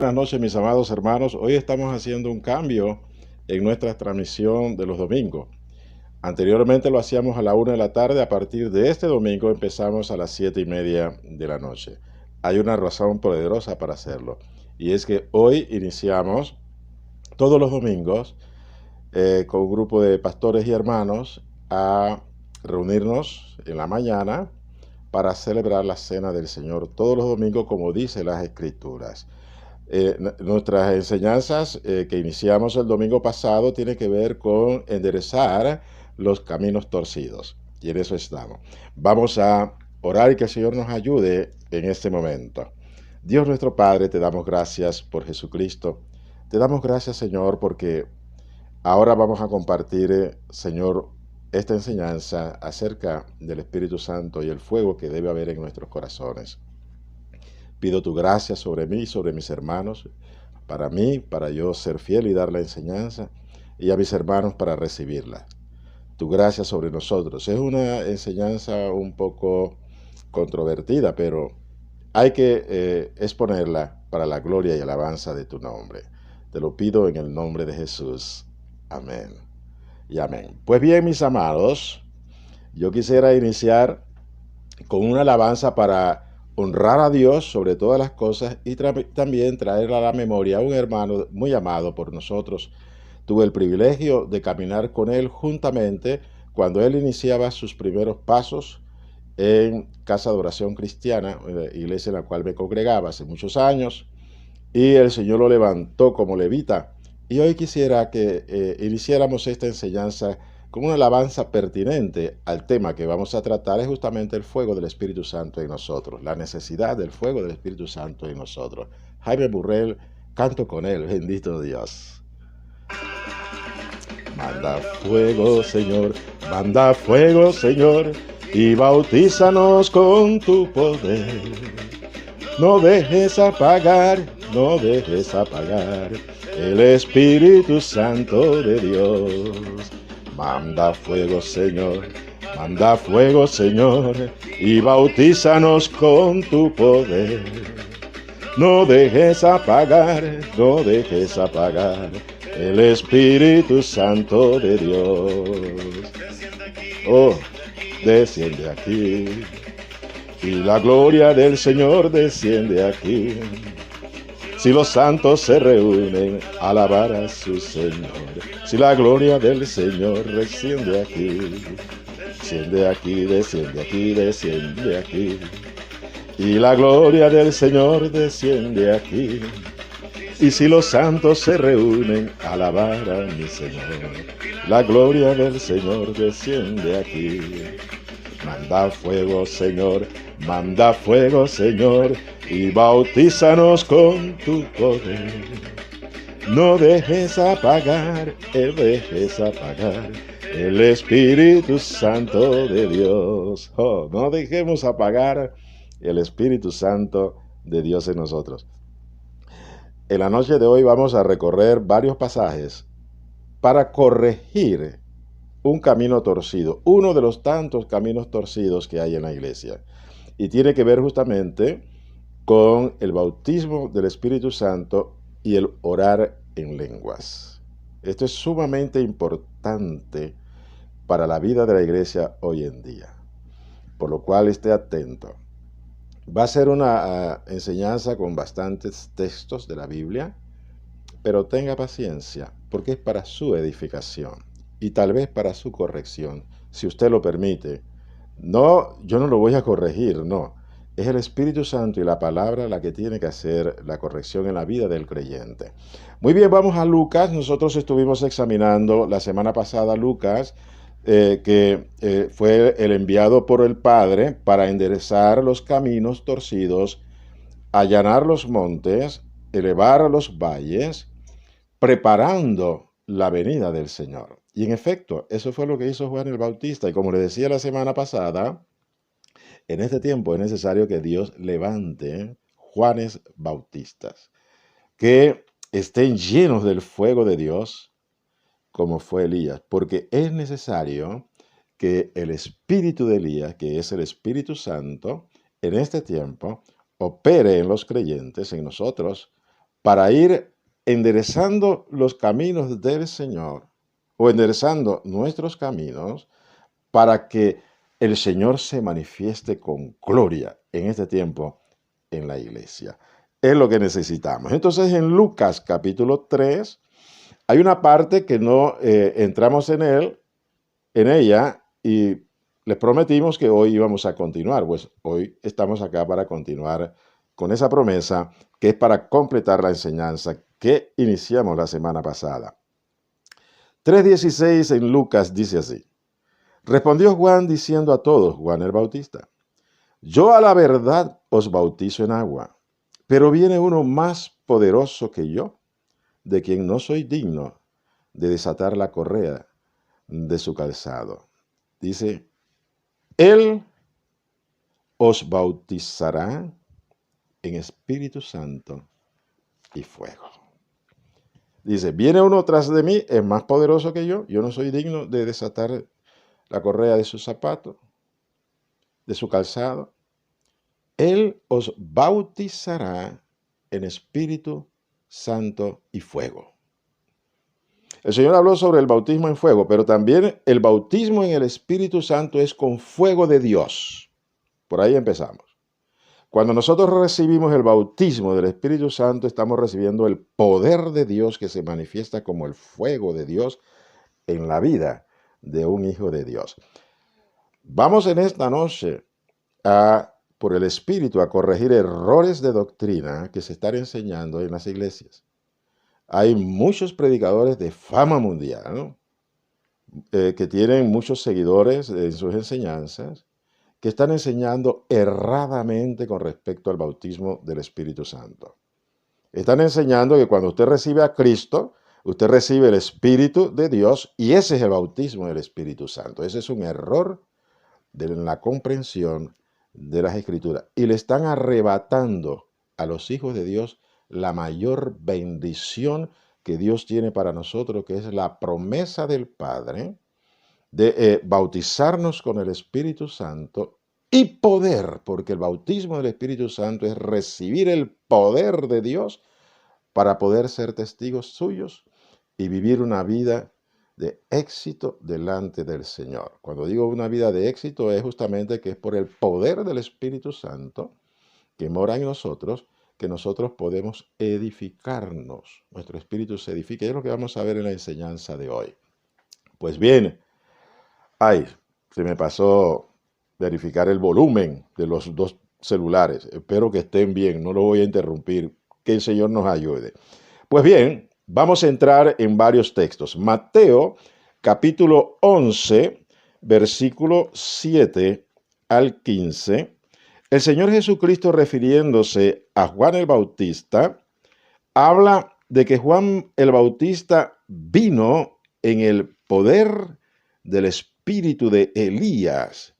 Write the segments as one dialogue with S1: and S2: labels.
S1: Buenas noches, mis amados hermanos. Hoy estamos haciendo un cambio en nuestra transmisión de los domingos. Anteriormente lo hacíamos a la 1 de la tarde. A partir de este domingo empezamos a las 7:30 de la noche. Hay una razón poderosa para hacerlo, y es que hoy iniciamos todos los domingos con un grupo de pastores y hermanos a reunirnos en la mañana para celebrar la cena del Señor todos los domingos, como dice las Escrituras. Nuestras enseñanzas que iniciamos el domingo pasado tienen que ver con enderezar los caminos torcidos. Y en eso estamos. Vamos a orar y que el Señor nos ayude en este momento. Dios nuestro Padre, te damos gracias por Jesucristo. Te damos gracias, Señor, porque ahora vamos a compartir, Señor, esta enseñanza acerca del Espíritu Santo y el fuego que debe haber en nuestros corazones. Pido tu gracia sobre mí y sobre mis hermanos, para mí, para yo ser fiel y dar la enseñanza, y a mis hermanos para recibirla. Tu gracia sobre nosotros. Es una enseñanza un poco controvertida, pero hay que exponerla para la gloria y alabanza de tu nombre. Te lo pido en el nombre de Jesús. Amén y amén. Pues bien, mis amados, yo quisiera iniciar con una alabanza para honrar a Dios sobre todas las cosas y también traer a la memoria a un hermano muy amado por nosotros. Tuve el privilegio de caminar con él juntamente cuando él iniciaba sus primeros pasos en Casa de Oración Cristiana, iglesia en la cual me congregaba hace muchos años, y el Señor lo levantó como levita. Y hoy quisiera que iniciáramos esta enseñanza con una alabanza pertinente al tema que vamos a tratar, es justamente el fuego del Espíritu Santo en nosotros, la necesidad del fuego del Espíritu Santo en nosotros. Jaime Burrell, canto con él, bendito Dios. Manda fuego, Señor, y bautízanos con tu poder. No dejes apagar el Espíritu Santo de Dios. Manda fuego, Señor, y bautízanos con tu poder. No dejes apagar el Espíritu Santo de Dios. Oh, desciende aquí. Y la gloria del Señor desciende aquí. Si los santos se reúnen a alabar a su Señor, si la gloria del Señor desciende aquí, desciende aquí. Y la gloria del Señor desciende aquí. Y si los santos se reúnen a alabar a mi Señor, la gloria del Señor desciende aquí. Manda fuego, Señor, y bautízanos con tu poder. No dejes apagar el Espíritu Santo de Dios. Oh, no dejemos apagar el Espíritu Santo de Dios en nosotros. En la noche de hoy vamos a recorrer varios pasajes para corregir un camino torcido, uno de los tantos caminos torcidos que hay en la iglesia. Y tiene que ver justamente con el bautismo del Espíritu Santo y el orar en lenguas. Esto es sumamente importante para la vida de la iglesia hoy en día, por lo cual esté atento. Va a ser una enseñanza con bastantes textos de la Biblia, pero tenga paciencia, porque es para su edificación y tal vez para su corrección, si usted lo permite. No, yo no lo voy a corregir, no. Es el Espíritu Santo y la palabra la que tiene que hacer la corrección en la vida del creyente. Muy bien, vamos a Lucas. Nosotros estuvimos examinando la semana pasada Lucas, que fue el enviado por el Padre para enderezar los caminos torcidos, allanar los montes, elevar los valles, preparando la venida del Señor. Y en efecto, eso fue lo que hizo Juan el Bautista. Y como le decía la semana pasada, en este tiempo es necesario que Dios levante Juanes Bautistas, que estén llenos del fuego de Dios, como fue Elías, porque es necesario que el espíritu de Elías, que es el Espíritu Santo, en este tiempo opere en los creyentes, en nosotros, para ir enderezando los caminos del Señor o enderezando nuestros caminos para que el Señor se manifieste con gloria en este tiempo en la iglesia. Es lo que necesitamos. Entonces, en Lucas capítulo 3, hay una parte que no entramos en ella, y les prometimos que hoy íbamos a continuar. Pues hoy estamos acá para continuar con esa promesa, que es para completar la enseñanza que iniciamos la semana pasada. 3:16 en Lucas dice así: respondió Juan diciendo a todos, Juan el Bautista, yo a la verdad os bautizo en agua, pero viene uno más poderoso que yo, de quien no soy digno de desatar la correa de su calzado. Dice, él os bautizará en Espíritu Santo y fuego. Dice, viene uno tras de mí, es más poderoso que yo no soy digno de desatar la correa de su zapato, de su calzado. Él os bautizará en Espíritu Santo y fuego. El Señor habló sobre el bautismo en fuego, pero también el bautismo en el Espíritu Santo es con fuego de Dios. Por ahí empezamos. Cuando nosotros recibimos el bautismo del Espíritu Santo, estamos recibiendo el poder de Dios que se manifiesta como el fuego de Dios en la vida de un hijo de Dios. Vamos en esta noche por el Espíritu a corregir errores de doctrina que se están enseñando en las iglesias. Hay muchos predicadores de fama mundial, ¿no? Que tienen muchos seguidores en sus enseñanzas, que están enseñando erradamente con respecto al bautismo del Espíritu Santo. Están enseñando que cuando usted recibe a Cristo, usted recibe el Espíritu de Dios, y ese es el bautismo del Espíritu Santo. Ese es un error en la comprensión de las Escrituras. Y le están arrebatando a los hijos de Dios la mayor bendición que Dios tiene para nosotros, que es la promesa del Padre de bautizarnos con el Espíritu Santo y poder, porque el bautismo del Espíritu Santo es recibir el poder de Dios para poder ser testigos suyos y vivir una vida de éxito delante del Señor. Cuando digo una vida de éxito, es justamente que es por el poder del Espíritu Santo que mora en nosotros, que nosotros podemos edificarnos. Nuestro espíritu se edifica. Es lo que vamos a ver en la enseñanza de hoy. Pues bien, se me pasó verificar el volumen de los dos celulares. Espero que estén bien, no lo voy a interrumpir. Que el Señor nos ayude. Pues bien, vamos a entrar en varios textos. Mateo, capítulo 11, versículo 7 al 15. El Señor Jesucristo, refiriéndose a Juan el Bautista, habla de que Juan el Bautista vino en el poder del espíritu de Elías.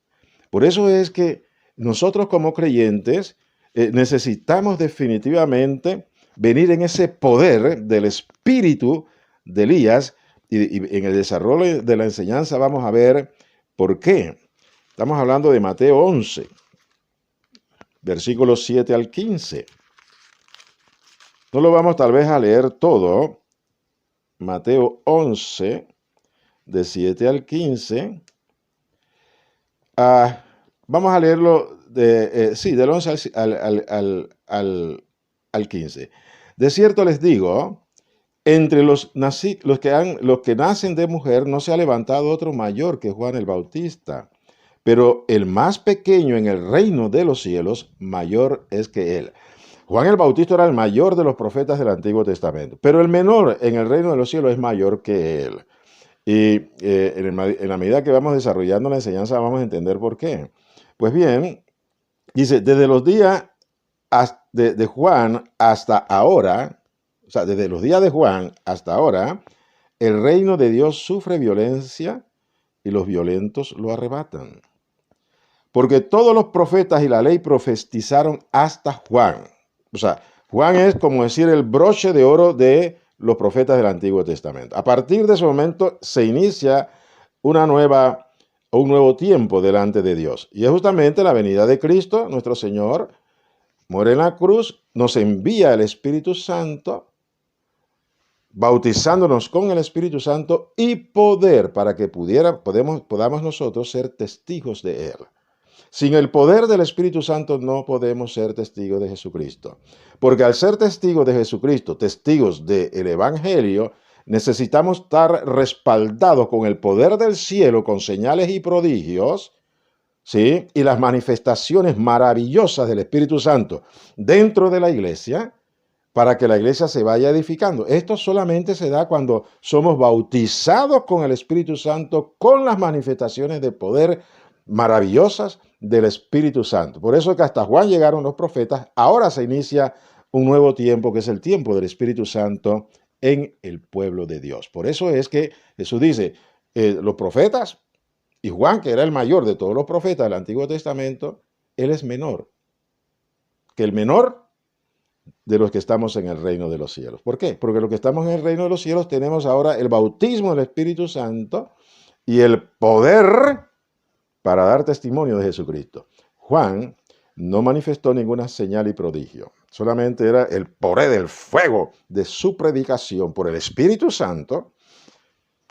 S1: Por eso es que nosotros como creyentes necesitamos definitivamente venir en ese poder del espíritu de Elías, y en el desarrollo de la enseñanza vamos a ver por qué. Estamos hablando de Mateo 11. Versículos 7 al 15. No lo vamos tal vez a leer todo. Mateo 11, de 7 al 15. Vamos a leerlo del 11 al 15. De cierto les digo, entre los que nacen de mujer no se ha levantado otro mayor que Juan el Bautista. Pero el más pequeño en el reino de los cielos, mayor es que él. Juan el Bautista era el mayor de los profetas del Antiguo Testamento, pero el menor en el reino de los cielos es mayor que él. Y en la medida que vamos desarrollando la enseñanza vamos a entender por qué. Pues bien, dice, desde los días de Juan hasta ahora, o sea, desde los días de Juan hasta ahora, el reino de Dios sufre violencia y los violentos lo arrebatan. Porque todos los profetas y la ley profetizaron hasta Juan. O sea, Juan es como decir el broche de oro de los profetas del Antiguo Testamento. A partir de ese momento se inicia un nuevo tiempo delante de Dios. Y es justamente la venida de Cristo, nuestro Señor, muere en la cruz, nos envía el Espíritu Santo, bautizándonos con el Espíritu Santo y poder para que podamos nosotros ser testigos de Él. Sin el poder del Espíritu Santo no podemos ser testigos de Jesucristo. Porque al ser testigos de Jesucristo, testigos del Evangelio, necesitamos estar respaldados con el poder del cielo, con señales y prodigios, ¿sí? Y las manifestaciones maravillosas del Espíritu Santo dentro de la iglesia, para que la iglesia se vaya edificando. Esto solamente se da cuando somos bautizados con el Espíritu Santo, con las manifestaciones de poder maravillosas del Espíritu Santo. Por eso que hasta Juan llegaron los profetas. Ahora se inicia un nuevo tiempo, que es el tiempo del Espíritu Santo en el pueblo de Dios. Por eso es que Jesús dice, los profetas, y Juan, que era el mayor de todos los profetas del Antiguo Testamento, él es menor que el menor de los que estamos en el reino de los cielos. ¿Por qué? Porque los que estamos en el reino de los cielos tenemos ahora el bautismo del Espíritu Santo y el poder para dar testimonio de Jesucristo. Juan no manifestó ninguna señal y prodigio. Solamente era el poder del fuego de su predicación por el Espíritu Santo.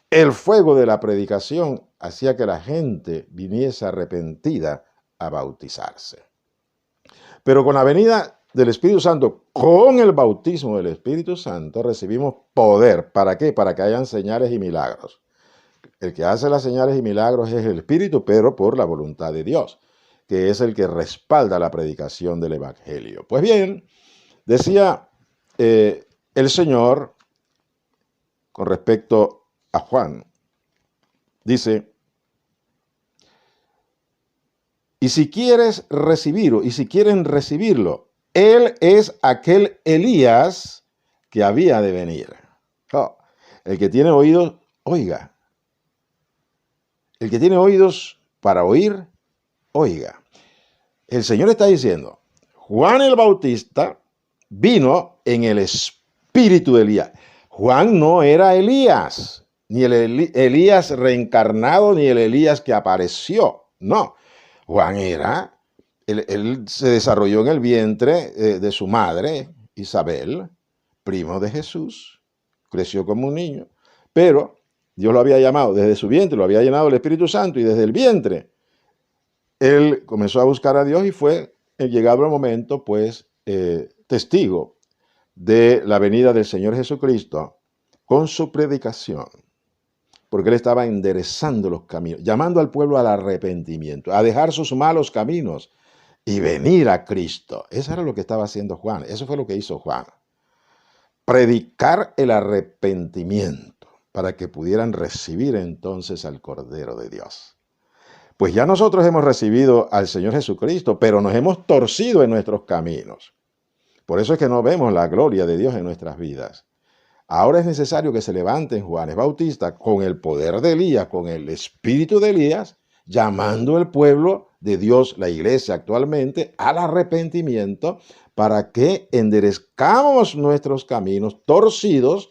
S1: El fuego de la predicación hacía que la gente viniese arrepentida a bautizarse. Pero con la venida del Espíritu Santo, con el bautismo del Espíritu Santo, recibimos poder. ¿Para qué? Para que hayan señales y milagros. El que hace las señales y milagros es el Espíritu, pero por la voluntad de Dios, que es el que respalda la predicación del Evangelio. Pues bien, decía el Señor con respecto a Juan, dice, y si quieres recibirlo, y si quieren recibirlo, él es aquel Elías que había de venir. Oh, el que tiene oídos, oiga. El que tiene oídos para oír, oiga. El Señor está diciendo, Juan el Bautista vino en el espíritu de Elías. Juan no era Elías, ni el Elías reencarnado, ni el Elías que apareció. No, Juan era, él se desarrolló en el vientre de su madre, Isabel, primo de Jesús, creció como un niño, pero Dios lo había llamado desde su vientre, lo había llenado el Espíritu Santo y desde el vientre él comenzó a buscar a Dios y fue, llegado el momento, pues, testigo de la venida del Señor Jesucristo con su predicación, porque él estaba enderezando los caminos, llamando al pueblo al arrepentimiento, a dejar sus malos caminos y venir a Cristo. Eso era lo que estaba haciendo Juan, eso fue lo que hizo Juan. Predicar el arrepentimiento para que pudieran recibir entonces al Cordero de Dios. Pues ya nosotros hemos recibido al Señor Jesucristo, pero nos hemos torcido en nuestros caminos. Por eso es que no vemos la gloria de Dios en nuestras vidas. Ahora es necesario que se levanten Juanes Bautista con el poder de Elías, con el espíritu de Elías, llamando al pueblo de Dios, la iglesia actualmente, al arrepentimiento, para que enderezcamos nuestros caminos torcidos,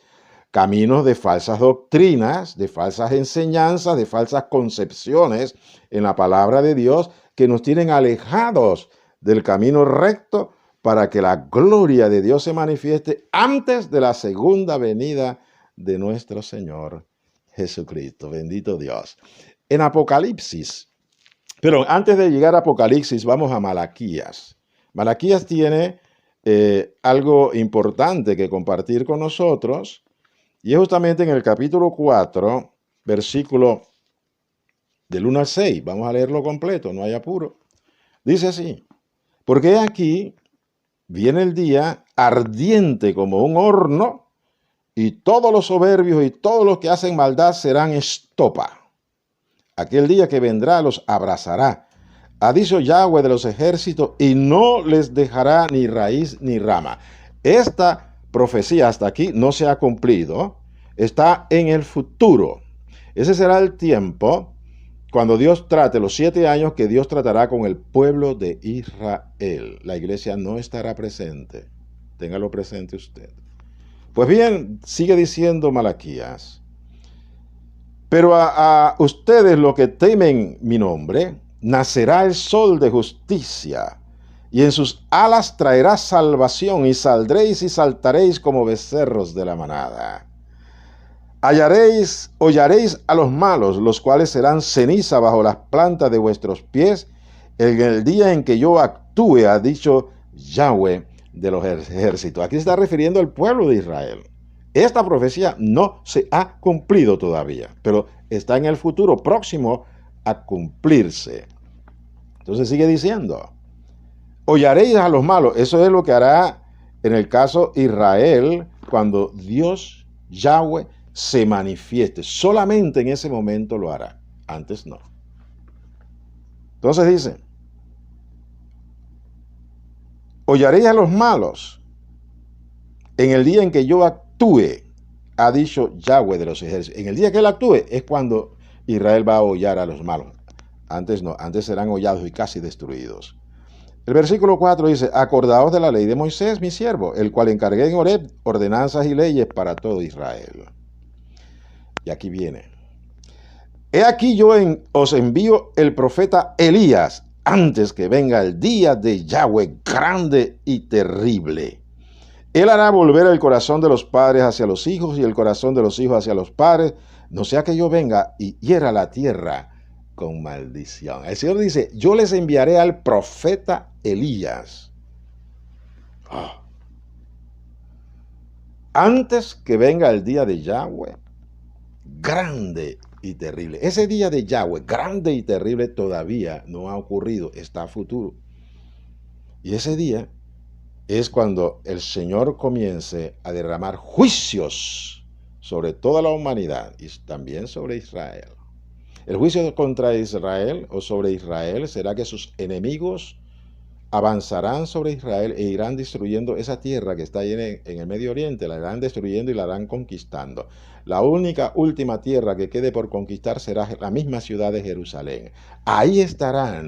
S1: caminos de falsas doctrinas, de falsas enseñanzas, de falsas concepciones en la palabra de Dios, que nos tienen alejados del camino recto, para que la gloria de Dios se manifieste antes de la segunda venida de nuestro Señor Jesucristo. Bendito Dios. En Apocalipsis, pero antes de llegar a Apocalipsis, vamos a Malaquías. Malaquías tiene algo importante que compartir con nosotros, y es justamente en el capítulo 4, versículo del 1 al 6. Vamos a leerlo completo, no hay apuro. Dice así, porque aquí viene el día ardiente como un horno, y todos los soberbios y todos los que hacen maldad serán estopa. Aquel día que vendrá los abrazará, ha dicho Yahweh de los ejércitos, y no les dejará ni raíz ni rama. Esta profecía hasta aquí no se ha cumplido, está en el futuro. Ese será el tiempo cuando Dios trate los 7 años que Dios tratará con el pueblo de Israel. La iglesia no estará presente. Téngalo presente usted. Pues bien, sigue diciendo Malaquías. Pero a ustedes los que temen mi nombre, nacerá el sol de justicia, y en sus alas traerá salvación, y saldréis y saltaréis como becerros de la manada. Hollaréis a los malos, los cuales serán ceniza bajo las plantas de vuestros pies, en el día en que yo actúe, ha dicho Yahweh de los ejércitos. Aquí se está refiriendo al pueblo de Israel. Esta profecía no se ha cumplido todavía, pero está en el futuro próximo a cumplirse. Entonces sigue diciendo, hollaréis a los malos. Eso es lo que hará en el caso Israel cuando Dios, Yahweh, se manifieste. Solamente en ese momento lo hará. Antes no. Entonces dice, hollaréis a los malos en el día en que yo actúe, ha dicho Yahweh de los ejércitos. En el día que él actúe es cuando Israel va a hollar a los malos. Antes no, antes serán hollados y casi destruidos. El versículo 4 dice, acordaos de la ley de Moisés, mi siervo, el cual encargué en Horeb ordenanzas y leyes para todo Israel. Y aquí viene. He aquí yo os envío el profeta Elías, antes que venga el día de Yahweh grande y terrible. Él hará volver el corazón de los padres hacia los hijos y el corazón de los hijos hacia los padres, no sea que yo venga y hiera la tierra con maldición. El Señor dice, yo les enviaré al profeta Elías. Oh. Antes que venga el día de Yahweh, grande y terrible. Ese día de Yahweh, grande y terrible, todavía no ha ocurrido, está a futuro. Y ese día es cuando el Señor comience a derramar juicios sobre toda la humanidad y también sobre Israel. El juicio contra Israel o sobre Israel será que sus enemigos avanzarán sobre Israel e irán destruyendo esa tierra que está ahí en el Medio Oriente, la irán destruyendo y la irán conquistando. La única última tierra que quede por conquistar será la misma ciudad de Jerusalén. Ahí estará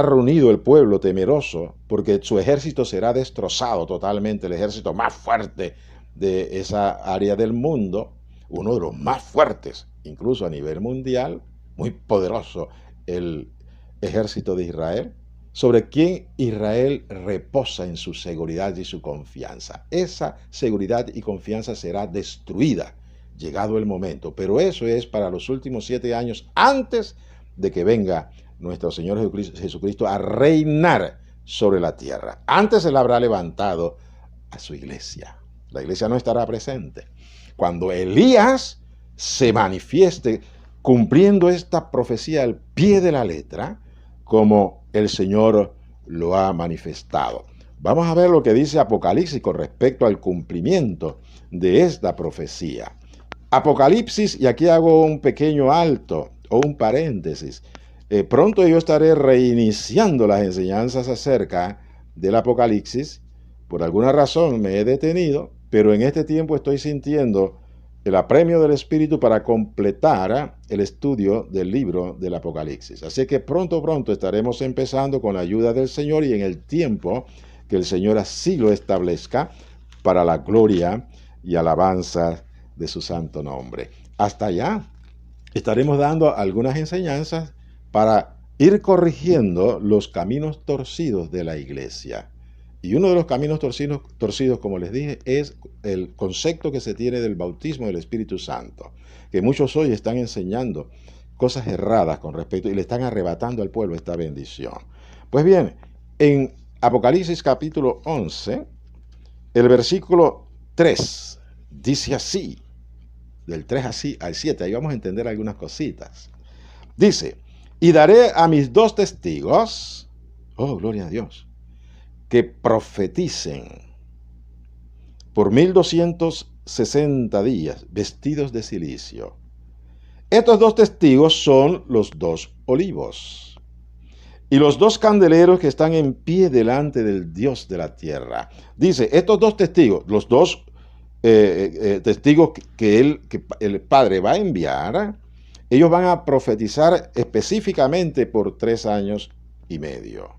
S1: reunido el pueblo temeroso, porque su ejército será destrozado totalmente, el ejército más fuerte de esa área del mundo, uno de los más fuertes, incluso a nivel mundial, muy poderoso, el ejército de Israel, sobre quien Israel reposa en su seguridad y su confianza. Esa seguridad y confianza será destruida, llegado el momento, pero eso es para los últimos 7 años antes de que venga nuestro Señor Jesucristo a reinar sobre la tierra. Antes Él habrá levantado a su iglesia. La iglesia no estará presente. Cuando Elías se manifieste cumpliendo esta profecía al pie de la letra, como el Señor lo ha manifestado. Vamos a ver lo que dice Apocalipsis con respecto al cumplimiento de esta profecía. Apocalipsis, y aquí hago un pequeño alto o un paréntesis. Pronto yo estaré reiniciando las enseñanzas acerca del Apocalipsis. Por alguna razón me he detenido, pero en este tiempo estoy sintiendo el apremio del Espíritu para completar el estudio del libro del Apocalipsis. Así que pronto estaremos empezando con la ayuda del Señor y en el tiempo que el Señor así lo establezca para la gloria y alabanza de su santo nombre. Hasta allá estaremos dando algunas enseñanzas para ir corrigiendo los caminos torcidos de la iglesia. Y uno de los caminos torcidos, como les dije, es el concepto que se tiene del bautismo del Espíritu Santo, que muchos hoy están enseñando cosas erradas con respecto y le están arrebatando al pueblo esta bendición. Pues bien, en Apocalipsis capítulo 11, el versículo 3 dice así, del 3 así al 7, ahí vamos a entender algunas cositas. Dice, y daré a mis 2 testigos, oh, gloria a Dios, que profeticen por 1260 días, vestidos de cilicio. Estos 2 testigos son los 2 olivos y los 2 candeleros que están en pie delante del Dios de la tierra. Dice, estos 2 testigos, los 2 testigos que el Padre va a enviar, ellos van a profetizar específicamente por 3 años y medio.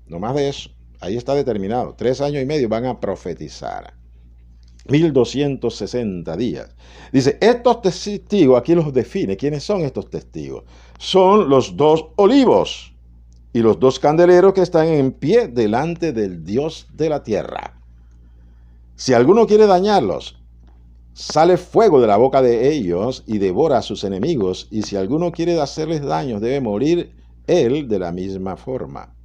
S1: No más de eso. Ahí está determinado. 3 años y medio van a profetizar. 1260 días. Dice, estos testigos, aquí los define. ¿Quiénes son estos testigos? Son los 2 olivos. y los dos candeleros que están en pie delante del Dios de la tierra. Si alguno quiere dañarlos, sale fuego de la boca de ellos y devora a sus enemigos, y si alguno quiere hacerles daño, debe morir él de la misma forma.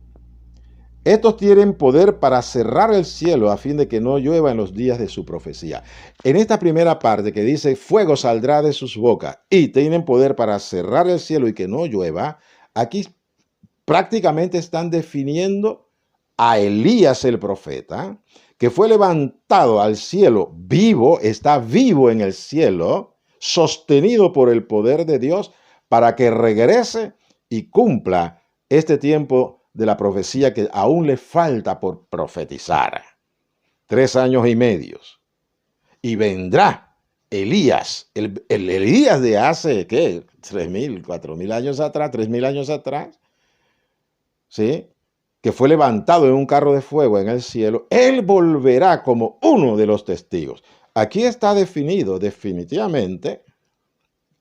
S1: Estos tienen poder para cerrar el cielo a fin de que no llueva en los días de su profecía. En esta primera parte que dice, fuego saldrá de sus bocas y tienen poder para cerrar el cielo y que no llueva, aquí prácticamente están definiendo a Elías el profeta, que fue levantado al cielo vivo, está vivo en el cielo, sostenido por el poder de Dios, para que regrese y cumpla este tiempo de la profecía que aún le falta por profetizar. 3 años y medio. Y vendrá Elías, el Elías de hace, ¿qué? 3.000, 4.000 años atrás, 3.000 años atrás, ¿sí? Que fue levantado en un carro de fuego en el cielo. Él volverá como uno de los testigos. Aquí está definido definitivamente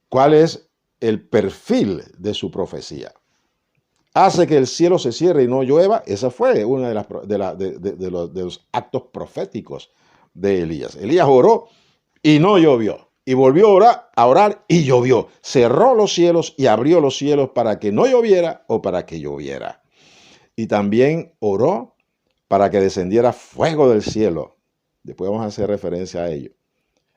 S1: cuál es el perfil de su profecía. Hace que el cielo se cierre y no llueva. Esa fue uno de los actos proféticos de Elías. Elías oró y no llovió. Y volvió a orar y llovió. Cerró los cielos y abrió los cielos para que no lloviera o para que lloviera. Y también oró para que descendiera fuego del cielo. Después vamos a hacer referencia a ello.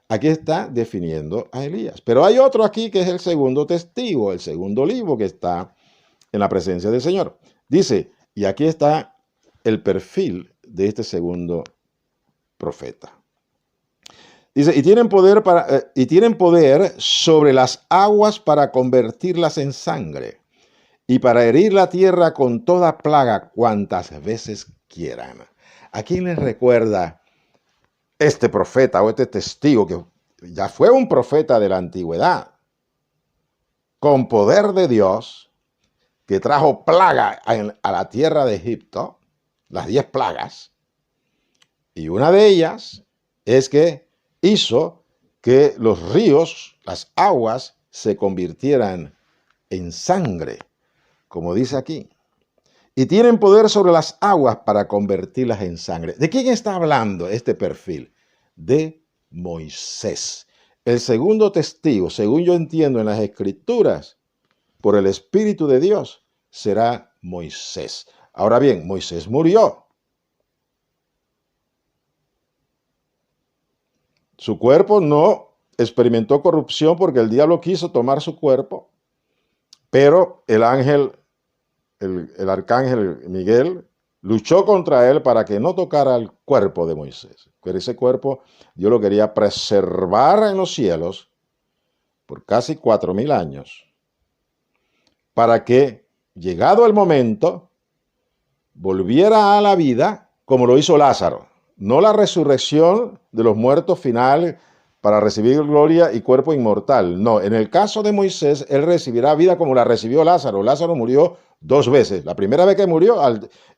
S1: Aquí está definiendo a Elías. Pero hay otro aquí que es el segundo testigo, el segundo libro que está en la presencia del Señor. Dice, y aquí está el perfil de este segundo profeta. Dice, y tienen poder sobre las aguas para convertirlas en sangre y para herir la tierra con toda plaga cuantas veces quieran. ¿A quién les recuerda este profeta o este testigo que ya fue un profeta de la antigüedad, con poder de Dios, que trajo plaga a la tierra de Egipto, las 10 plagas, y una de ellas es que hizo que los ríos, las aguas, se convirtieran en sangre, como dice aquí. Y tienen poder sobre las aguas para convertirlas en sangre. ¿De quién está hablando este perfil? De Moisés. El segundo testigo, según yo entiendo en las Escrituras, por el Espíritu de Dios, será Moisés. Ahora bien, Moisés murió. Su cuerpo no experimentó corrupción porque el diablo quiso tomar su cuerpo, pero el arcángel Miguel luchó contra él para que no tocara el cuerpo de Moisés. Pero ese cuerpo Dios lo quería preservar en los cielos por casi 4.000 años, para que, llegado el momento, volviera a la vida como lo hizo Lázaro. No la resurrección de los muertos final para recibir gloria y cuerpo inmortal. No, en el caso de Moisés, él recibirá vida como la recibió Lázaro. Lázaro murió 2 veces. La primera vez que murió,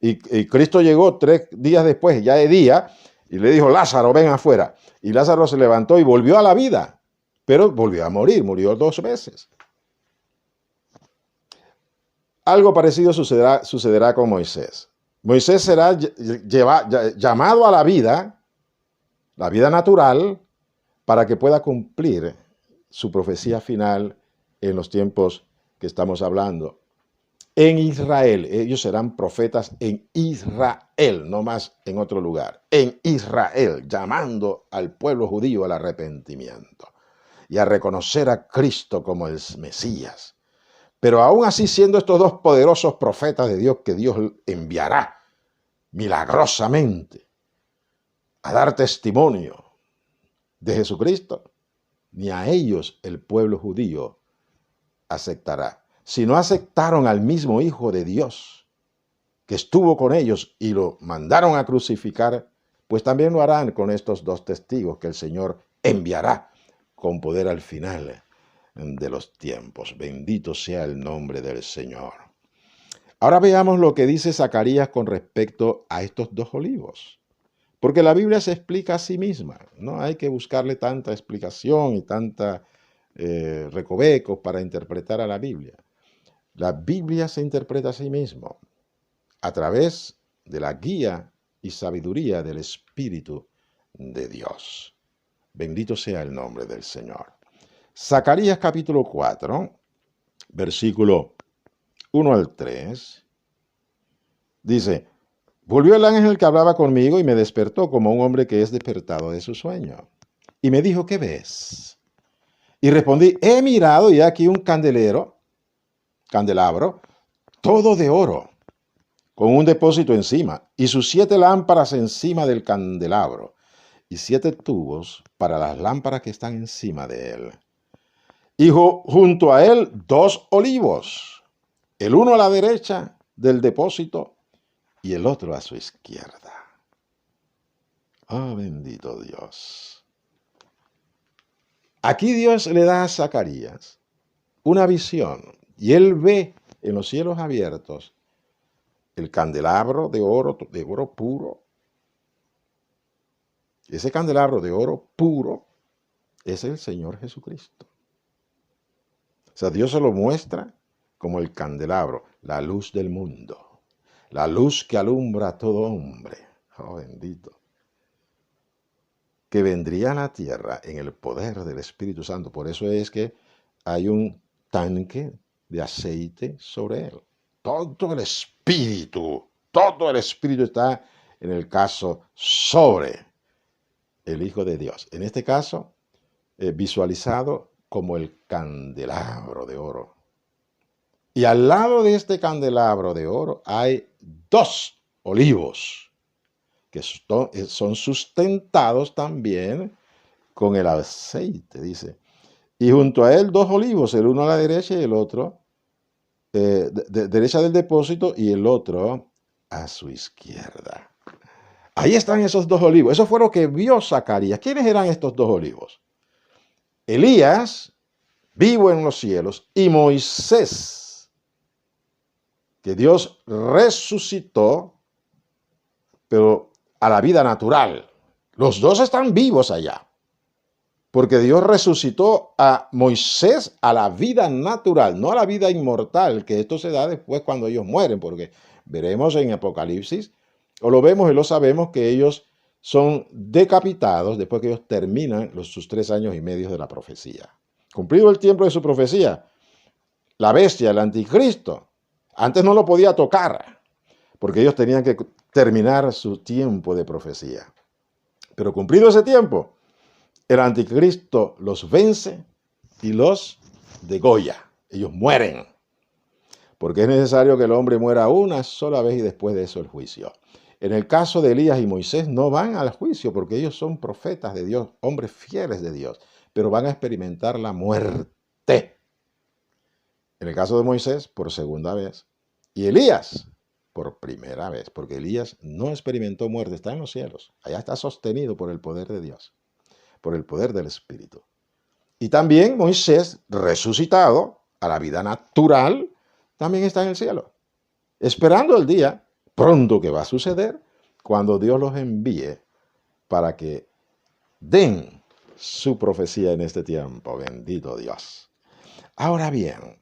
S1: y Cristo llegó 3 días después, ya de día, y le dijo, Lázaro, ven afuera. Y Lázaro se levantó y volvió a la vida, pero volvió a morir, murió 2 veces. Algo parecido sucederá con Moisés. Moisés será llamado a la vida natural, para que pueda cumplir su profecía final en los tiempos que estamos hablando. En Israel, ellos serán profetas en Israel, no más en otro lugar. En Israel, llamando al pueblo judío al arrepentimiento y a reconocer a Cristo como el Mesías. Pero aún así, siendo estos 2 poderosos profetas de Dios que Dios enviará milagrosamente a dar testimonio de Jesucristo, ni a ellos el pueblo judío aceptará. Si no aceptaron al mismo Hijo de Dios que estuvo con ellos y lo mandaron a crucificar, pues también lo harán con estos 2 testigos que el Señor enviará con poder al final de los tiempos. Bendito sea el nombre del Señor. Ahora veamos lo que dice Zacarías con respecto a estos 2 olivos. Porque la Biblia se explica a sí misma. No hay que buscarle tanta explicación y tanta recovecos para interpretar a la Biblia. La Biblia se interpreta a sí misma. a través de la guía y sabiduría del Espíritu de Dios. Bendito sea el nombre del Señor. Zacarías capítulo 4, versículo 1 al 3, dice: volvió el ángel que hablaba conmigo y me despertó como un hombre que es despertado de su sueño. Y me dijo: ¿qué ves? Y respondí: he mirado y aquí un candelabro, todo de oro, con un depósito encima, y sus 7 lámparas encima del candelabro, y 7 tubos para las lámparas que están encima de él. Y junto a él 2 olivos, el uno a la derecha del depósito y el otro a su izquierda. Oh, bendito Dios. Aquí Dios le da a Zacarías una visión, y él ve en los cielos abiertos el candelabro de oro puro. Ese candelabro de oro puro es el Señor Jesucristo. O sea, Dios se lo muestra como el candelabro, la luz del mundo, la luz que alumbra a todo hombre. Oh, bendito. Que vendría a la tierra en el poder del Espíritu Santo. Por eso es que hay un tanque de aceite sobre él. Todo el Espíritu está en el caso sobre el Hijo de Dios. En este caso, visualizado como el candelabro de oro. Y al lado de este candelabro de oro hay 2 olivos que son sustentados también con el aceite, dice. Y junto a él 2 olivos, el uno a la derecha y el otro, derecha del depósito y el otro a su izquierda. Ahí están esos 2 olivos. Eso fue lo que vio Zacarías. ¿Quiénes eran estos 2 olivos? Elías, vivo en los cielos, y Moisés, que Dios resucitó, pero a la vida natural. Los 2 están vivos allá, porque Dios resucitó a Moisés a la vida natural, no a la vida inmortal, que esto se da después cuando ellos mueren, porque veremos en Apocalipsis, o lo vemos y lo sabemos, que ellos son decapitados después que ellos terminan sus 3 años y medio de la profecía. Cumplido el tiempo de su profecía, la bestia, el anticristo, antes no lo podía tocar, porque ellos tenían que terminar su tiempo de profecía. Pero cumplido ese tiempo, el anticristo los vence y los degolla. Ellos mueren, porque es necesario que el hombre muera una sola vez y después de eso el juicio. En el caso de Elías y Moisés no van al juicio porque ellos son profetas de Dios, hombres fieles de Dios, pero van a experimentar la muerte. En el caso de Moisés, por segunda vez, y Elías, por primera vez, porque Elías no experimentó muerte, está en los cielos, allá está sostenido por el poder de Dios, por el poder del Espíritu. Y también Moisés, resucitado a la vida natural, también está en el cielo, esperando el día pronto que va a suceder cuando Dios los envíe para que den su profecía en este tiempo. Bendito Dios. Ahora bien,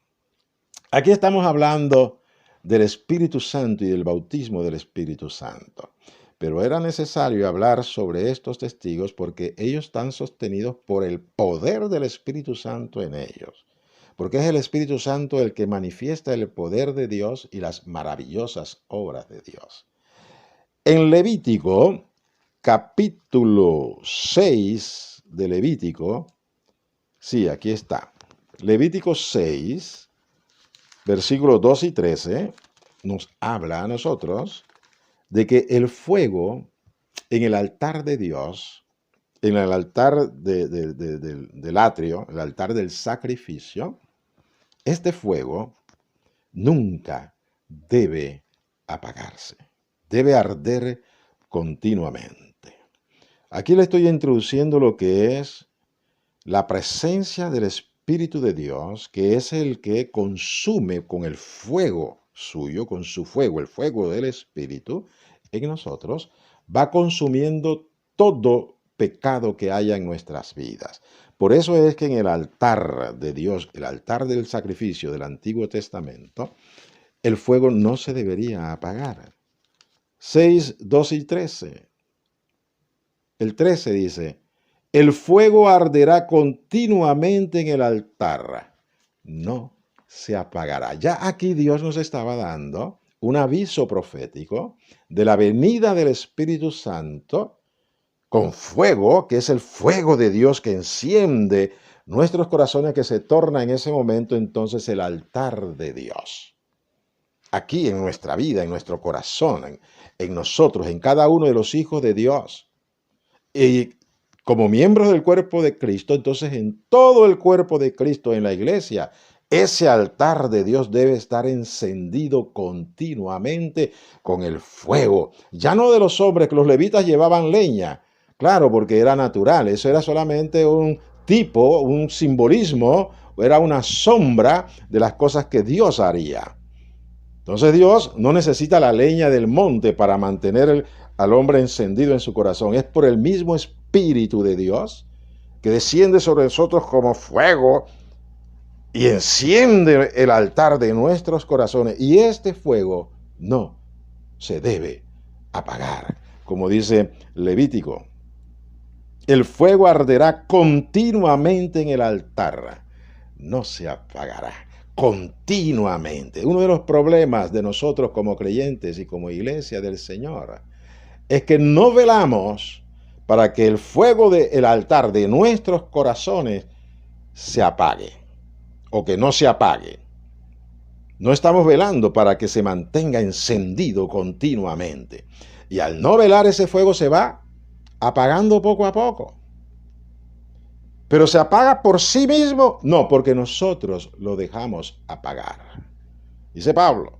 S1: aquí estamos hablando del Espíritu Santo y del bautismo del Espíritu Santo. Pero era necesario hablar sobre estos testigos porque ellos están sostenidos por el poder del Espíritu Santo en ellos. Porque es el Espíritu Santo el que manifiesta el poder de Dios y las maravillosas obras de Dios. En Levítico, capítulo 6 de Levítico, sí, aquí está. Levítico 6, versículos 2 y 13, nos habla a nosotros de que el fuego en el altar de Dios, en el altar del atrio, el altar del sacrificio, este fuego nunca debe apagarse, debe arder continuamente. Aquí le estoy introduciendo lo que es la presencia del Espíritu de Dios, que es el que consume con el fuego suyo, con su fuego, el fuego del Espíritu, en nosotros, va consumiendo todo pecado que haya en nuestras vidas. Por eso es que en el altar de Dios, el altar del sacrificio del Antiguo Testamento, el fuego no se debería apagar. 6, 2 y 13. El 13 dice, el fuego arderá continuamente en el altar, no se apagará. Ya aquí Dios nos estaba dando un aviso profético de la venida del Espíritu Santo con fuego, que es el fuego de Dios que enciende nuestros corazones, que se torna en ese momento entonces el altar de Dios. Aquí en nuestra vida, en nuestro corazón, en nosotros, en cada uno de los hijos de Dios. Y como miembros del cuerpo de Cristo, entonces en todo el cuerpo de Cristo, en la iglesia, ese altar de Dios debe estar encendido continuamente con el fuego. Ya no de los hombres, que los levitas llevaban leña, claro, porque era natural, eso era solamente un tipo, un simbolismo, era una sombra de las cosas que Dios haría. Entonces Dios no necesita la leña del monte para mantener al hombre encendido en su corazón. Es por el mismo Espíritu de Dios que desciende sobre nosotros como fuego y enciende el altar de nuestros corazones. Y este fuego no se debe apagar. Como dice Levítico, el fuego arderá continuamente en el altar, no se apagará. Continuamente. Uno de los problemas de nosotros como creyentes y como iglesia del Señor es que no velamos para que el fuego del altar de nuestros corazones se apague o que no se apague. No estamos velando para que se mantenga encendido continuamente. Y al no velar, ese fuego se va apagando poco a poco. ¿Pero se apaga por sí mismo? No, porque nosotros lo dejamos apagar. Dice Pablo,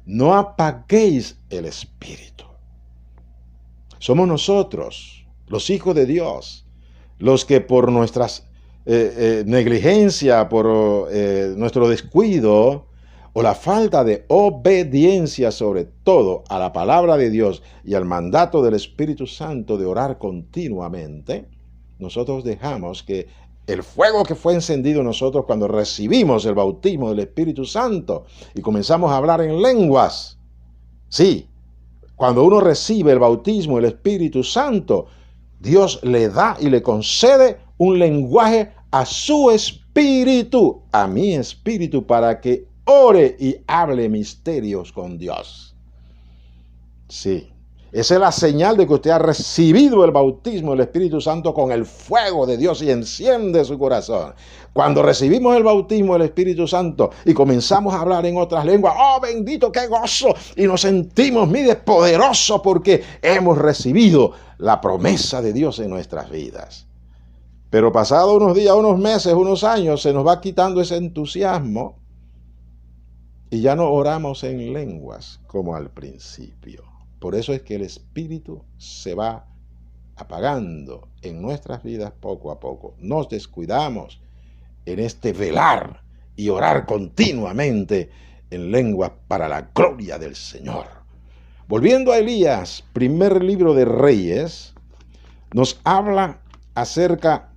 S1: no apaguéis el espíritu. Somos nosotros, los hijos de Dios, los que por nuestra negligencia, por nuestro descuido o la falta de obediencia sobre todo a la palabra de Dios y al mandato del Espíritu Santo de orar continuamente, nosotros dejamos que el fuego que fue encendido en nosotros cuando recibimos el bautismo del Espíritu Santo y comenzamos a hablar en lenguas. Sí, cuando uno recibe el bautismo del Espíritu Santo, Dios le da y le concede un lenguaje a su espíritu, a mi espíritu, para que ore y hable misterios con Dios. Sí. Esa es la señal de que usted ha recibido el bautismo del Espíritu Santo con el fuego de Dios y enciende su corazón. Cuando recibimos el bautismo del Espíritu Santo y comenzamos a hablar en otras lenguas, ¡oh, bendito, qué gozo! Y nos sentimos, mire, poderosos porque hemos recibido la promesa de Dios en nuestras vidas. Pero pasado unos días, unos meses, unos años, se nos va quitando ese entusiasmo y ya no oramos en lenguas como al principio. Por eso es que el Espíritu se va apagando en nuestras vidas poco a poco. Nos descuidamos en este velar y orar continuamente en lengua para la gloria del Señor. Volviendo a Elías, primer libro de Reyes, nos habla acerca,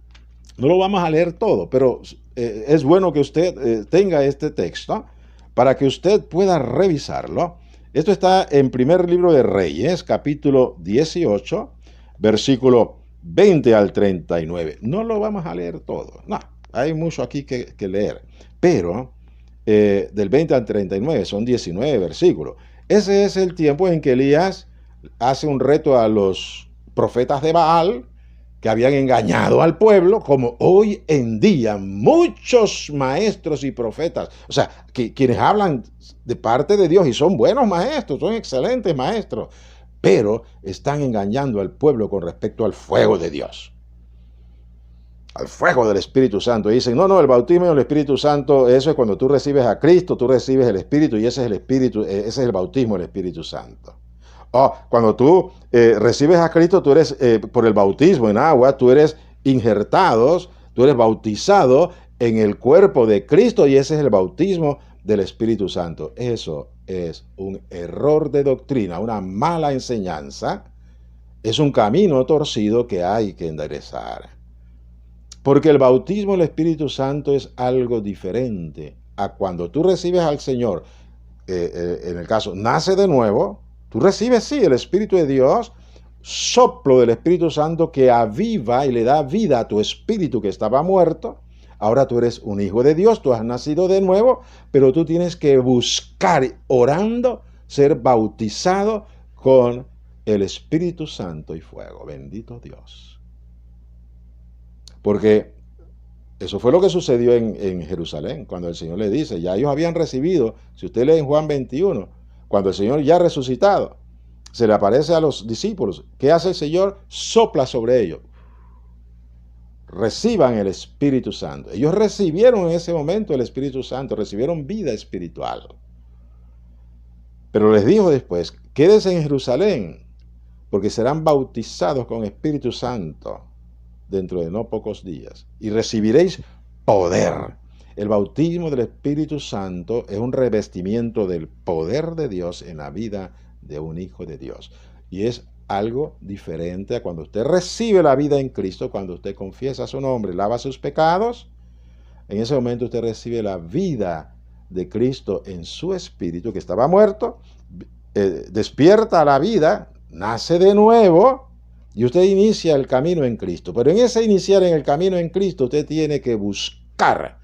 S1: no lo vamos a leer todo, pero es bueno que usted tenga este texto para que usted pueda revisarlo. Esto está en primer libro de Reyes, capítulo 18, versículo 20 al 39. No lo vamos a leer todo, no, hay mucho aquí que leer, pero del 20 al 39 son 19 versículos. Ese es el tiempo en que Elías hace un reto a los profetas de Baal, que habían engañado al pueblo, como hoy en día muchos maestros y profetas, o sea, quienes hablan de parte de Dios y son buenos maestros, son excelentes maestros, pero están engañando al pueblo con respecto al fuego de Dios, al fuego del Espíritu Santo. Y dicen, no, el bautismo del Espíritu Santo, eso es cuando tú recibes a Cristo, tú recibes el Espíritu y ese es el Espíritu, ese es el bautismo del Espíritu Santo. Cuando tú recibes a Cristo, tú eres, por el bautismo en agua, tú eres injertado, tú eres bautizado en el cuerpo de Cristo y ese es el bautismo del Espíritu Santo. Eso es un error de doctrina, una mala enseñanza, es un camino torcido que hay que enderezar. Porque el bautismo del Espíritu Santo es algo diferente a cuando tú recibes al Señor. en el caso, nace de nuevo, tú recibes, sí, el Espíritu de Dios, soplo del Espíritu Santo que aviva y le da vida a tu espíritu que estaba muerto. Ahora tú eres un hijo de Dios, tú has nacido de nuevo, pero tú tienes que buscar, orando, ser bautizado con el Espíritu Santo y fuego. Bendito Dios. Porque eso fue lo que sucedió en Jerusalén, cuando el Señor le dice, ya ellos habían recibido, si usted lee en Juan 21, cuando el Señor ya resucitado, se le aparece a los discípulos. ¿Qué hace el Señor? Sopla sobre ellos. Reciban el Espíritu Santo. Ellos recibieron en ese momento el Espíritu Santo, recibieron vida espiritual. Pero les dijo después, quédense en Jerusalén, porque serán bautizados con Espíritu Santo dentro de no pocos días, y recibiréis poder. El bautismo del Espíritu Santo es un revestimiento del poder de Dios en la vida de un hijo de Dios. Y es algo diferente a cuando usted recibe la vida en Cristo, cuando usted confiesa su nombre, lava sus pecados. En ese momento usted recibe la vida de Cristo en su espíritu, que estaba muerto, despierta a la vida, nace de nuevo, y usted inicia el camino en Cristo. Pero en ese iniciar en el camino en Cristo, usted tiene que buscar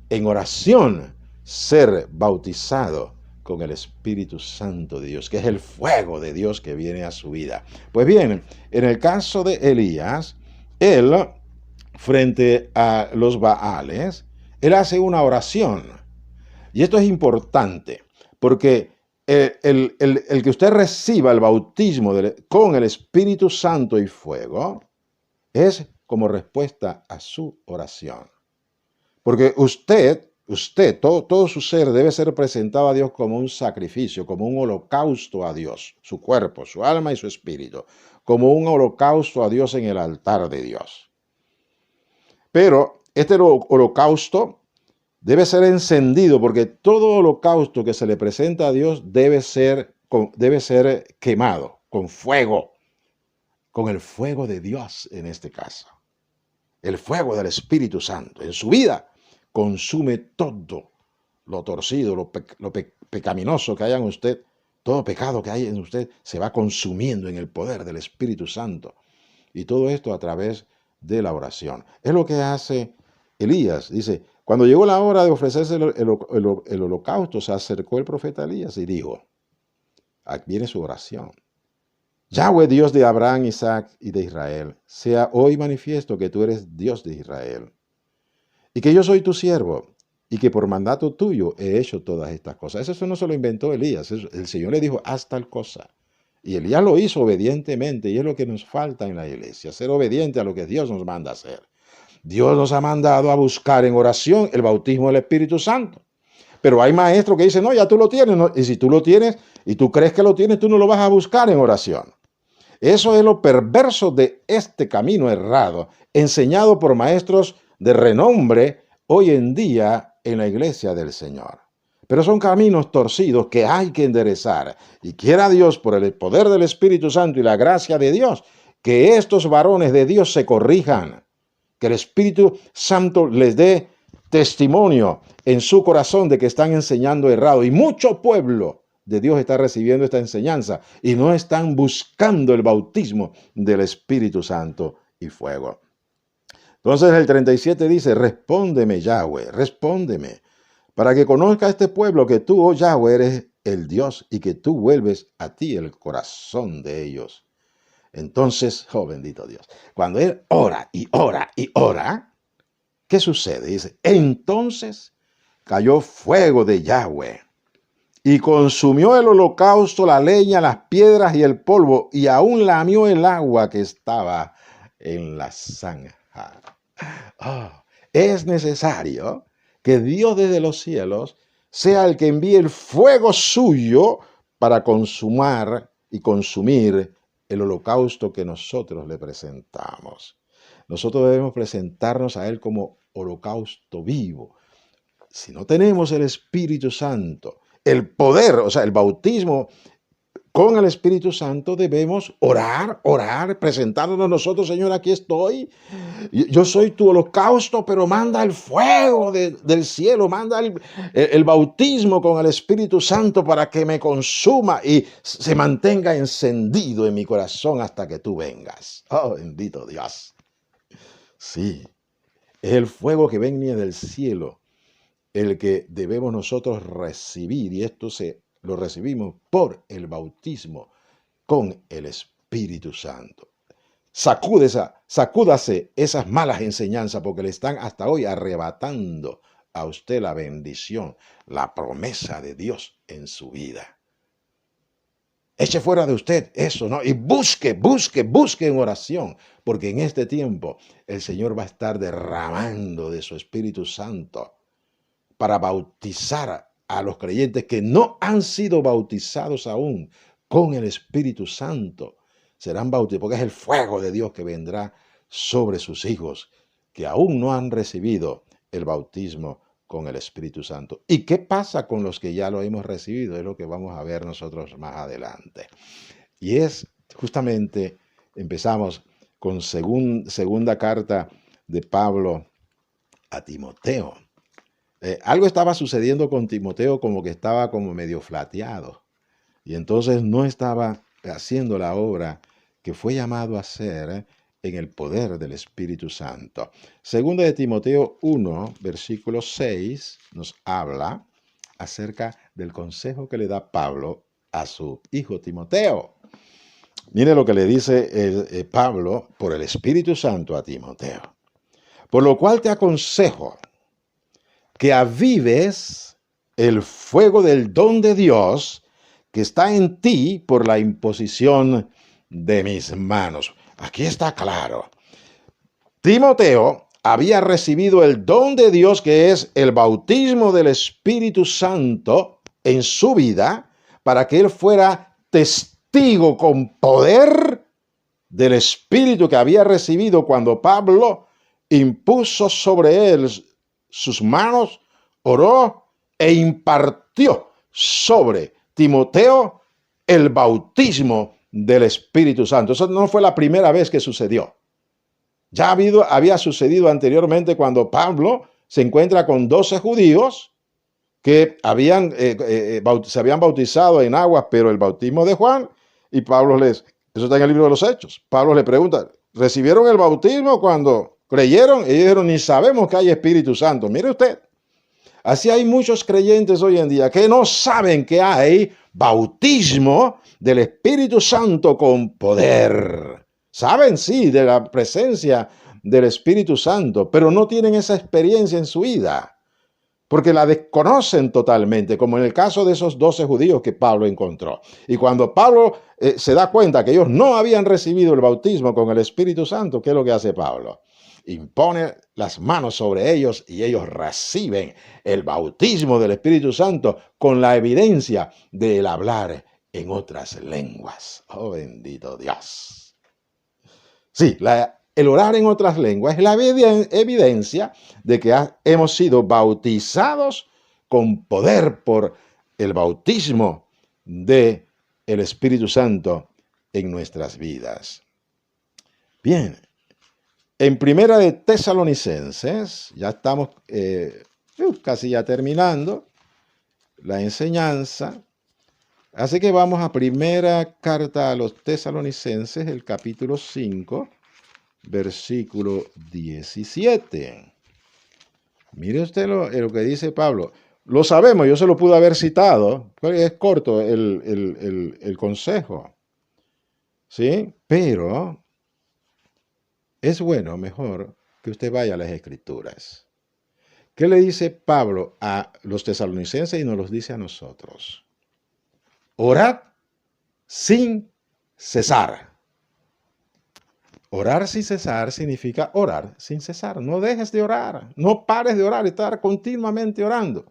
S1: en oración ser bautizado con el Espíritu Santo de Dios, que es el fuego de Dios que viene a su vida. Pues bien, en el caso de Elías, él, frente a los Baales, él hace una oración. Y esto es importante, porque el que usted reciba el bautismo con el Espíritu Santo y fuego es como respuesta a su oración. Porque todo su ser debe ser presentado a Dios como un sacrificio, como un holocausto a Dios, su cuerpo, su alma y su espíritu, como un holocausto a Dios en el altar de Dios. Pero este holocausto debe ser encendido, porque todo holocausto que se le presenta a Dios debe ser quemado con fuego, con el fuego de Dios en este caso. El fuego del Espíritu Santo en su vida consume todo lo torcido, lo pecaminoso que haya en usted, todo pecado que hay en usted se va consumiendo en el poder del Espíritu Santo. Y todo esto a través de la oración. Es lo que hace Elías. Dice, cuando llegó la hora de ofrecerse el holocausto, se acercó el profeta Elías y dijo, aquí viene su oración. Yahweh, Dios de Abraham, Isaac y de Israel, sea hoy manifiesto que tú eres Dios de Israel, y que yo soy tu siervo, y que por mandato tuyo he hecho todas estas cosas. Eso no se lo inventó Elías, el Señor le dijo, haz tal cosa. Y Elías lo hizo obedientemente, y es lo que nos falta en la iglesia, ser obediente a lo que Dios nos manda hacer. Dios nos ha mandado a buscar en oración el bautismo del Espíritu Santo. Pero hay maestros que dicen, no, ya tú lo tienes, ¿no? Y si tú lo tienes y tú crees que lo tienes, tú no lo vas a buscar en oración. Eso es lo perverso de este camino errado, enseñado por maestros de renombre hoy en día en la iglesia del Señor. Pero son caminos torcidos que hay que enderezar. Y quiera Dios, por el poder del Espíritu Santo y la gracia de Dios, que estos varones de Dios se corrijan, que el Espíritu Santo les dé testimonio en su corazón de que están enseñando errado. Y mucho pueblo de Dios está recibiendo esta enseñanza y no están buscando el bautismo del Espíritu Santo y fuego. Entonces el 37 dice, respóndeme Yahweh, respóndeme, para que conozca este pueblo que tú, oh Yahweh, eres el Dios y que tú vuelves a ti el corazón de ellos. Entonces, oh bendito Dios, cuando él ora y ora y ora, ¿qué sucede? Dice, entonces cayó fuego de Yahweh y consumió el holocausto, la leña, las piedras y el polvo, y aún lamió el agua que estaba en la zanja. Oh, es necesario que Dios desde los cielos sea el que envíe el fuego suyo para consumar y consumir el holocausto que nosotros le presentamos. Nosotros debemos presentarnos a Él como holocausto vivo. Si no tenemos el Espíritu Santo, el poder, o sea, el bautismo con el Espíritu Santo debemos orar, presentándonos nosotros, Señor, aquí estoy. Yo soy tu holocausto, pero manda el fuego del cielo, manda el bautismo con el Espíritu Santo para que me consuma y se mantenga encendido en mi corazón hasta que tú vengas. Oh, bendito Dios. Sí, es el fuego que venía del cielo el que debemos nosotros recibir, y esto lo recibimos por el bautismo con el Espíritu Santo. Sacúdase esas malas enseñanzas porque le están hasta hoy arrebatando a usted la bendición, la promesa de Dios en su vida. Eche fuera de usted eso, ¿no? Y busque en oración, porque en este tiempo el Señor va a estar derramando de su Espíritu Santo para bautizar a los creyentes que no han sido bautizados aún con el Espíritu Santo. Serán bautizados, porque es el fuego de Dios que vendrá sobre sus hijos que aún no han recibido el bautismo con el Espíritu Santo. ¿Y qué pasa con los que ya lo hemos recibido? Es lo que vamos a ver nosotros más adelante. Y es justamente, empezamos con segunda carta de Pablo a Timoteo. Algo estaba sucediendo con Timoteo, como que estaba como medio flateado. Y entonces no estaba haciendo la obra que fue llamado a hacer en el poder del Espíritu Santo. Segunda de Timoteo 1, versículo 6, nos habla acerca del consejo que le da Pablo a su hijo Timoteo. Mire lo que le dice Pablo por el Espíritu Santo a Timoteo. Por lo cual te aconsejo que avives el fuego del don de Dios que está en ti por la imposición de mis manos. Aquí está claro. Timoteo había recibido el don de Dios, que es el bautismo del Espíritu Santo en su vida, para que él fuera testigo con poder del Espíritu que había recibido cuando Pablo impuso sobre él sus manos, oró e impartió sobre Timoteo el bautismo del Espíritu Santo. Eso no fue la primera vez que sucedió. Ya había sucedido anteriormente cuando Pablo se encuentra con 12 judíos que se habían bautizado en aguas, pero el bautismo de Juan, y Pablo eso está en el libro de los Hechos. Pablo le pregunta, ¿recibieron el bautismo cuando creyeron? Y ellos dijeron, ni sabemos que hay Espíritu Santo. Mire usted, así hay muchos creyentes hoy en día que no saben que hay bautismo del Espíritu Santo con poder. Saben, sí, de la presencia del Espíritu Santo, pero no tienen esa experiencia en su vida, porque la desconocen totalmente, como en el caso de esos 12 judíos que Pablo encontró. Y cuando Pablo se da cuenta que ellos no habían recibido el bautismo con el Espíritu Santo, ¿qué es lo que hace Pablo? Impone las manos sobre ellos y ellos reciben el bautismo del Espíritu Santo con la evidencia del hablar en otras lenguas. Oh, bendito Dios. Sí, el orar en otras lenguas es la evidencia de que hemos sido bautizados con poder por el bautismo del Espíritu Santo en nuestras vidas. Bien, en Primera de Tesalonicenses, ya estamos casi ya terminando la enseñanza, así que vamos a Primera Carta a los Tesalonicenses, el capítulo 5, versículo 17. Mire usted lo que dice Pablo. Lo sabemos, yo se lo pude haber citado, es corto el consejo, ¿sí? Pero es bueno, mejor, que usted vaya a las Escrituras. ¿Qué le dice Pablo a los tesalonicenses y nos los dice a nosotros? Orad sin cesar. Orar sin cesar significa orar sin cesar. No dejes de orar, no pares de orar, estar continuamente orando.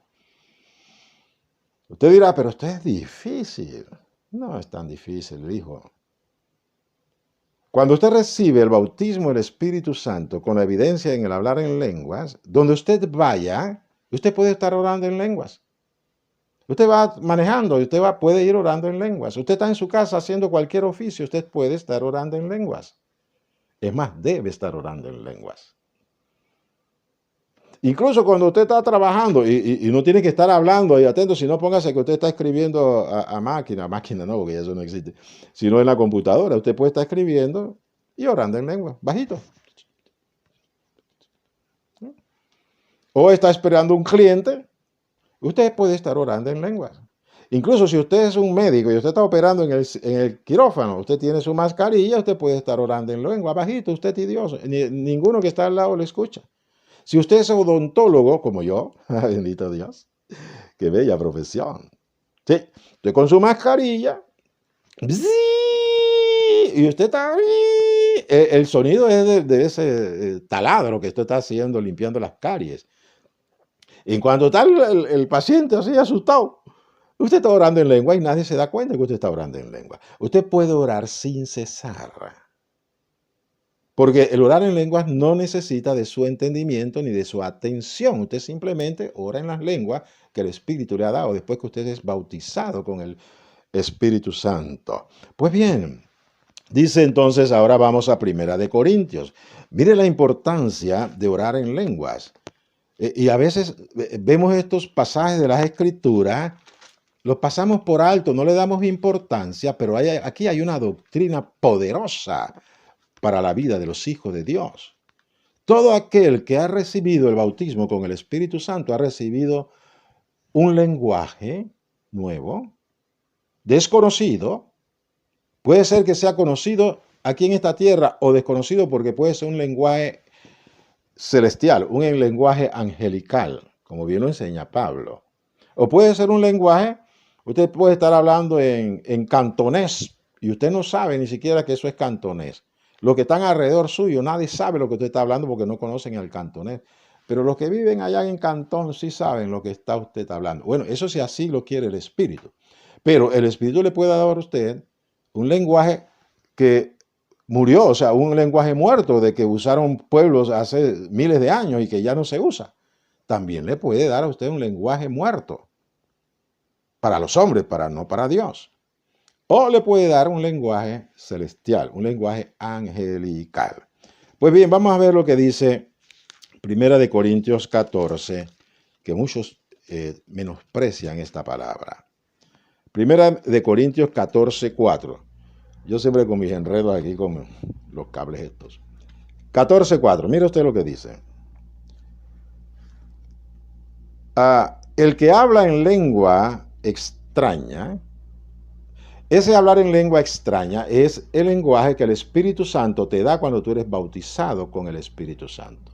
S1: Usted dirá, pero esto es difícil. No es tan difícil, hijo. Cuando usted recibe el bautismo del Espíritu Santo con la evidencia en el hablar en lenguas, donde usted vaya, usted puede estar orando en lenguas. Usted va manejando y usted puede ir orando en lenguas. Usted está en su casa haciendo cualquier oficio, usted puede estar orando en lenguas. Es más, debe estar orando en lenguas. Incluso cuando usted está trabajando y no tiene que estar hablando y atento, sino póngase que usted está escribiendo a máquina no, porque eso no existe, sino en la computadora. Usted puede estar escribiendo y orando en lengua, bajito. O está esperando un cliente, usted puede estar orando en lenguas. Incluso si usted es un médico y usted está operando en el quirófano, usted tiene su mascarilla, usted puede estar orando en lengua, bajito, usted tidioso. Ninguno que está al lado le escucha. Si usted es odontólogo, como yo, bendito Dios, qué bella profesión. Sí, usted con su mascarilla, y usted está... El sonido es de ese taladro que usted está haciendo, limpiando las caries. En cuanto está el paciente así asustado, usted está orando en lengua y nadie se da cuenta que usted está orando en lengua. Usted puede orar sin cesar. Porque el orar en lenguas no necesita de su entendimiento ni de su atención. Usted simplemente ora en las lenguas que el Espíritu le ha dado después que usted es bautizado con el Espíritu Santo. Pues bien, dice entonces, ahora vamos a 1 Corintios. Mire la importancia de orar en lenguas. Y a veces vemos estos pasajes de las Escrituras, los pasamos por alto, no le damos importancia, pero aquí hay una doctrina poderosa para la vida de los hijos de Dios. Todo aquel que ha recibido el bautismo con el Espíritu Santo ha recibido un lenguaje nuevo, desconocido. Puede ser que sea conocido aquí en esta tierra o desconocido porque puede ser un lenguaje celestial, un lenguaje angelical, como bien lo enseña Pablo. O puede ser un lenguaje, usted puede estar hablando en cantonés y usted no sabe ni siquiera que eso es cantonés. Los que están alrededor suyo, nadie sabe lo que usted está hablando porque no conocen el cantonés. Pero los que viven allá en Cantón sí saben lo que está usted hablando. Bueno, eso si así lo quiere el Espíritu. Pero el Espíritu le puede dar a usted un lenguaje que murió, o sea, un lenguaje muerto de que usaron pueblos hace miles de años y que ya no se usa. También le puede dar a usted un lenguaje muerto para los hombres, no para Dios. O le puede dar un lenguaje celestial, un lenguaje angelical. Pues bien, vamos a ver lo que dice 1 Corintios 14, que muchos menosprecian esta palabra. 1 Corintios 14, 4. Yo siempre con mis enredos aquí con los cables estos. 14, 4. Mire usted lo que dice. El que habla en lengua extraña, ese hablar en lengua extraña es el lenguaje que el Espíritu Santo te da cuando tú eres bautizado con el Espíritu Santo.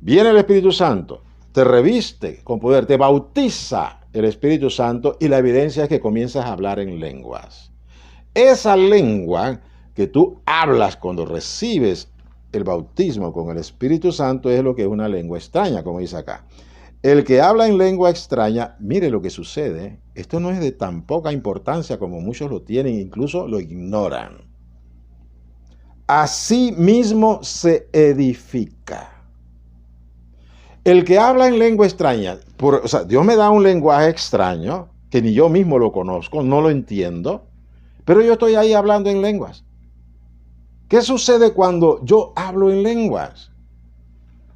S1: Viene el Espíritu Santo, te reviste con poder, te bautiza el Espíritu Santo y la evidencia es que comienzas a hablar en lenguas. Esa lengua que tú hablas cuando recibes el bautismo con el Espíritu Santo es lo que es una lengua extraña, como dice acá. El que habla en lengua extraña, mire lo que sucede, esto no es de tan poca importancia como muchos lo tienen, incluso lo ignoran. Así mismo se edifica. El que habla en lengua extraña, o sea, Dios me da un lenguaje extraño, que ni yo mismo lo conozco, no lo entiendo, pero yo estoy ahí hablando en lenguas. ¿Qué sucede cuando yo hablo en lenguas?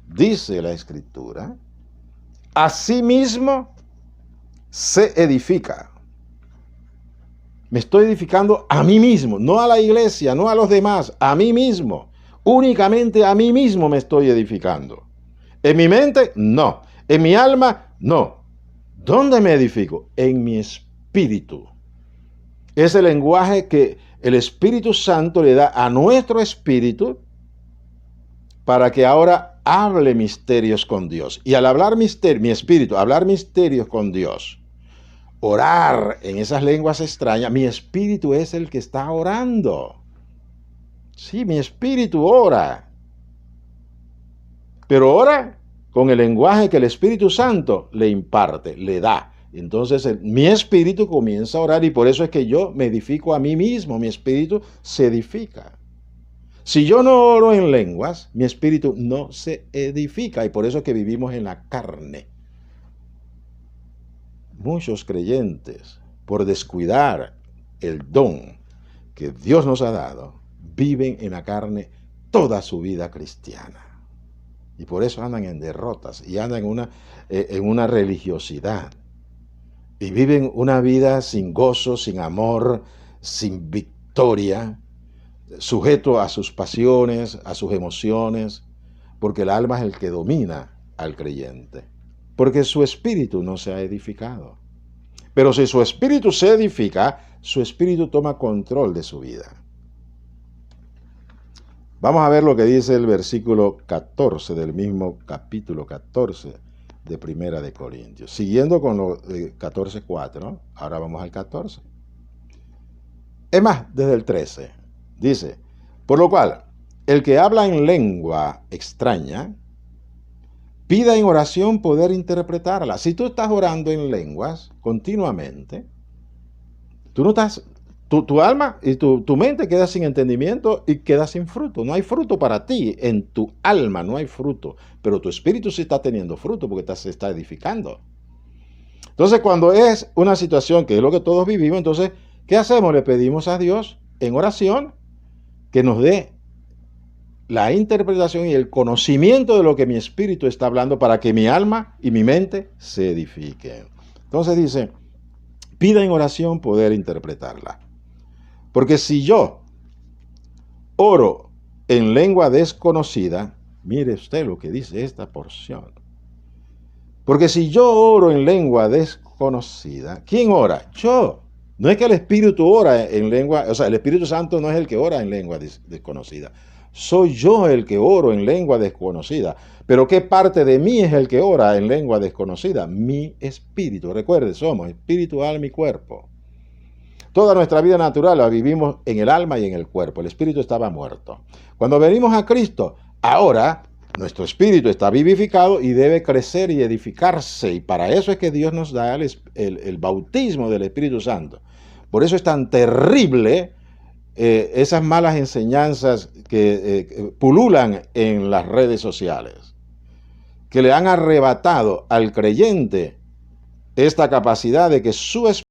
S1: Dice la Escritura, asimismo se edifica. Me estoy edificando a mí mismo, no a la iglesia, no a los demás, a mí mismo. Únicamente a mí mismo me estoy edificando. En mi mente, no. En mi alma, no. ¿Dónde me edifico? En mi espíritu. Es el lenguaje que el Espíritu Santo le da a nuestro espíritu para que ahora hable misterios con Dios. Y al hablar mi espíritu, hablar misterios con Dios, orar en esas lenguas extrañas, mi espíritu es el que está orando. Sí, mi espíritu ora. Pero ora con el lenguaje que el Espíritu Santo le imparte, le da. Entonces mi espíritu comienza a orar y por eso es que yo me edifico a mí mismo, mi espíritu se edifica. Si yo no oro en lenguas, mi espíritu no se edifica y por eso es que vivimos en la carne. muchos creyentes, por descuidar el don que Dios nos ha dado, viven en la carne toda su vida cristiana. Y por eso andan en derrotas y andan en una religiosidad. Y viven una vida sin gozo, sin amor, sin victoria, sujeto a sus pasiones, a sus emociones, porque el alma es el que domina al creyente, porque su espíritu no se ha edificado. Pero si su espíritu se edifica, su espíritu toma control de su vida. Vamos a ver lo que dice el versículo 14 del mismo capítulo 14 de Primera de Corintios. Siguiendo con lo de 14:4, ahora vamos al 14. Es más, desde el 13, dice, por lo cual, el que habla en lengua extraña, pida en oración poder interpretarla. Si tú estás orando en lenguas continuamente, tú no estás, tu alma y tu mente queda sin entendimiento y queda sin fruto. No hay fruto para ti, en tu alma no hay fruto, pero tu espíritu sí está teniendo fruto porque se está edificando. Entonces, cuando es una situación que es lo que todos vivimos, entonces, ¿qué hacemos? Le pedimos a Dios en oración que nos dé la interpretación y el conocimiento de lo que mi espíritu está hablando para que mi alma y mi mente se edifiquen. Entonces dice, pida en oración poder interpretarla. Porque si yo oro en lengua desconocida, mire usted lo que dice esta porción. Porque si yo oro en lengua desconocida, ¿quién ora? Yo. No es que el Espíritu ora en lengua, o sea, el Espíritu Santo no es el que ora en lengua desconocida. Soy yo el que oro en lengua desconocida. Pero ¿qué parte de mí es el que ora en lengua desconocida? Mi espíritu. Recuerde, somos espíritu, alma y cuerpo. Toda nuestra vida natural la vivimos en el alma y en el cuerpo. El espíritu estaba muerto. Cuando venimos a Cristo, ahora nuestro espíritu está vivificado y debe crecer y edificarse. Y para eso es que Dios nos da el bautismo del Espíritu Santo. Por eso es tan terrible esas malas enseñanzas que pululan en las redes sociales, que le han arrebatado al creyente esta capacidad de que su espíritu